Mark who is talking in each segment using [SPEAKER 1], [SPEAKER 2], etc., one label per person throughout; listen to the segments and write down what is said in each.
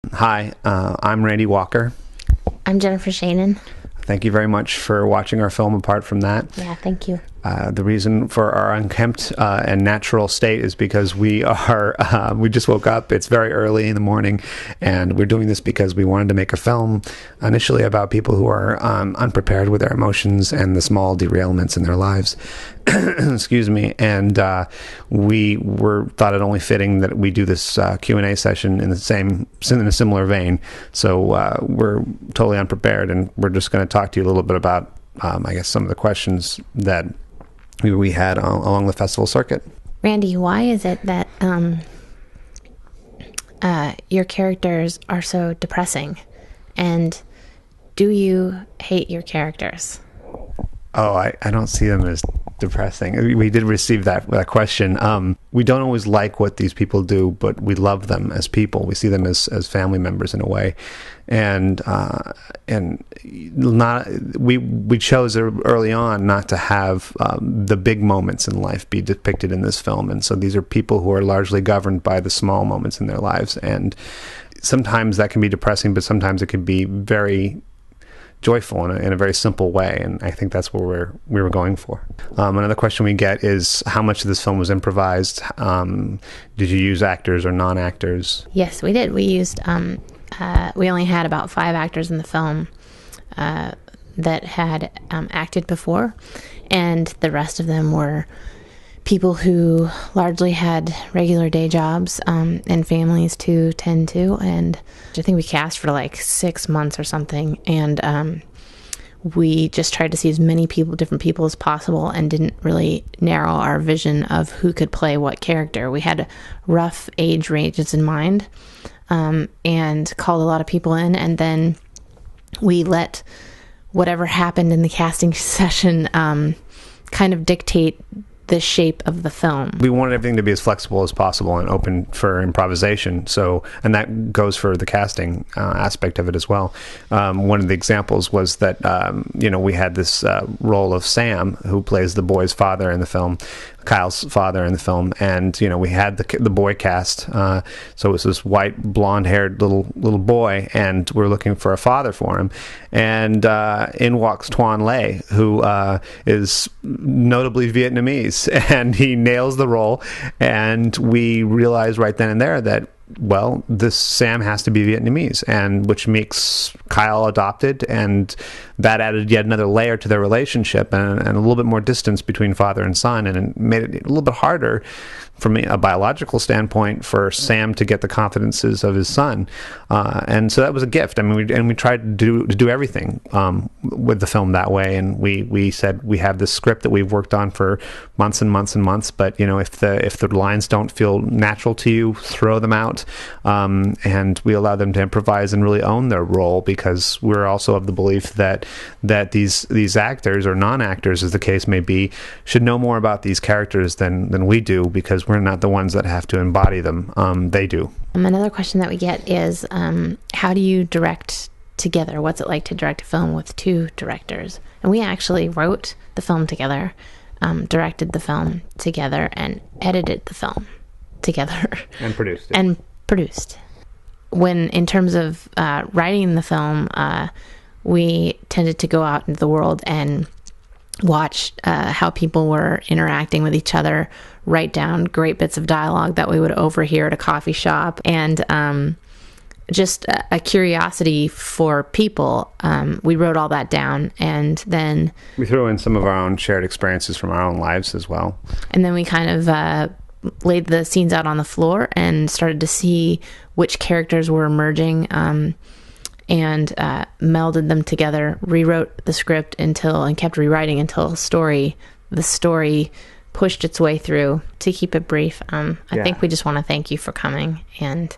[SPEAKER 1] Hi, I'm Randy Walker.
[SPEAKER 2] I'm Jennifer Shainin.
[SPEAKER 1] Thank you very much for watching our film Apart From That.
[SPEAKER 2] Yeah, thank you.
[SPEAKER 1] The reason for our unkempt and natural state is because we just woke up. It's very early in the morning, and we're doing this because we wanted to make a film initially about people who are unprepared with their emotions and the small derailments in their lives. Excuse me. And we thought it only fitting that we do this Q&A session in a similar vein. So we're totally unprepared, and we're just going to talk to you a little bit about, I guess, some of the questions that we had along the festival circuit.
[SPEAKER 2] Randy, why is it that your characters are so depressing? And do you hate your characters?
[SPEAKER 1] Oh, I don't see them as depressing. We did receive that question. We don't always like what these people do, but we love them as people. We see them as family members in a way, and we chose early on not to have the big moments in life be depicted in this film, and so these are people who are largely governed by the small moments in their lives, and sometimes that can be depressing, but sometimes it can be very joyful in a very simple way, and I think that's what we were going for. Another question we get is how much of this film was improvised. Did you use actors or non-actors?
[SPEAKER 2] Yes, we did. We used we only had about 5 actors in the film that had acted before, and the rest of them were people who largely had regular day jobs and families to tend to, and I think we cast for like 6 months or something, and we just tried to see as many different people as possible, and didn't really narrow our vision of who could play what character. We had rough age ranges in mind, and called a lot of people in, and then we let whatever happened in the casting session kind of dictate the shape of the film.
[SPEAKER 1] We wanted everything to be as flexible as possible and open for improvisation. So, and that goes for the casting aspect of it as well. One of the examples was that we had this role of Sam, who plays the boy's father in the film, Kyle's father in the film, and we had the boy cast. So it was this white, blonde-haired little boy, and we're looking for a father for him. And in walks Tuan Le, who is notably Vietnamese, and he nails the role. And we realized right then and there that, well, this Sam has to be Vietnamese, and which makes Kyle adopted, and that added yet another layer to their relationship, and a little bit more distance between father and son, and it made it a little bit harder from a biological standpoint for Sam to get the confidences of his son, and so that was a gift. I mean, we tried to do everything with the film that way, and we said we have this script that we've worked on for months and months and months, but if the lines don't feel natural to you, throw them out, and we allow them to improvise and really own their role, because we're also of the belief that these actors, or non-actors as the case may be, should know more about these characters than we do, because we're not the ones that have to embody them. They do.
[SPEAKER 2] Another question that we get is, how do you direct together? What's it like to direct a film with 2 directors? And we actually wrote the film together, directed the film together, and edited the film together.
[SPEAKER 1] And produced it.
[SPEAKER 2] And produced. When, in terms of writing the film, we tended to go out into the world and watch how people were interacting with each other, write down great bits of dialogue that we would overhear at a coffee shop, and just a curiosity for people. We wrote all that down, and then
[SPEAKER 1] we threw in some of our own shared experiences from our own lives as well.
[SPEAKER 2] And then we kind of laid the scenes out on the floor and started to see which characters were emerging, and melded them together, rewrote the script and kept rewriting until the story pushed its way through. To keep it brief, I think we just want to thank you for coming and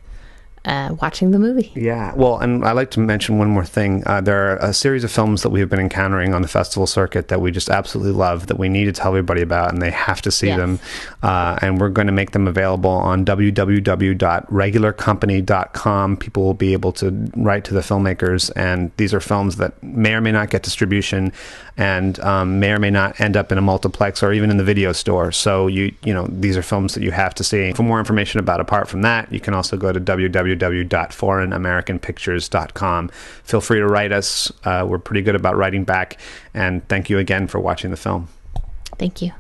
[SPEAKER 2] watching the movie.
[SPEAKER 1] Yeah, well, and I'd like to mention one more thing. There are a series of films that we've been encountering on the festival circuit that we just absolutely love, that we need to tell everybody about, and they have to see them. And we're going to make them available on www.regularcompany.com. People will be able to write to the filmmakers, and these are films that may or may not get distribution, and may or may not end up in a multiplex or even in the video store. So these are films that you have to see. For more information about Apart From That, you can also go to www www.foreignamericanpictures.com. Feel free to write us. We're pretty good about writing back. And thank you again for watching the film.
[SPEAKER 2] Thank you.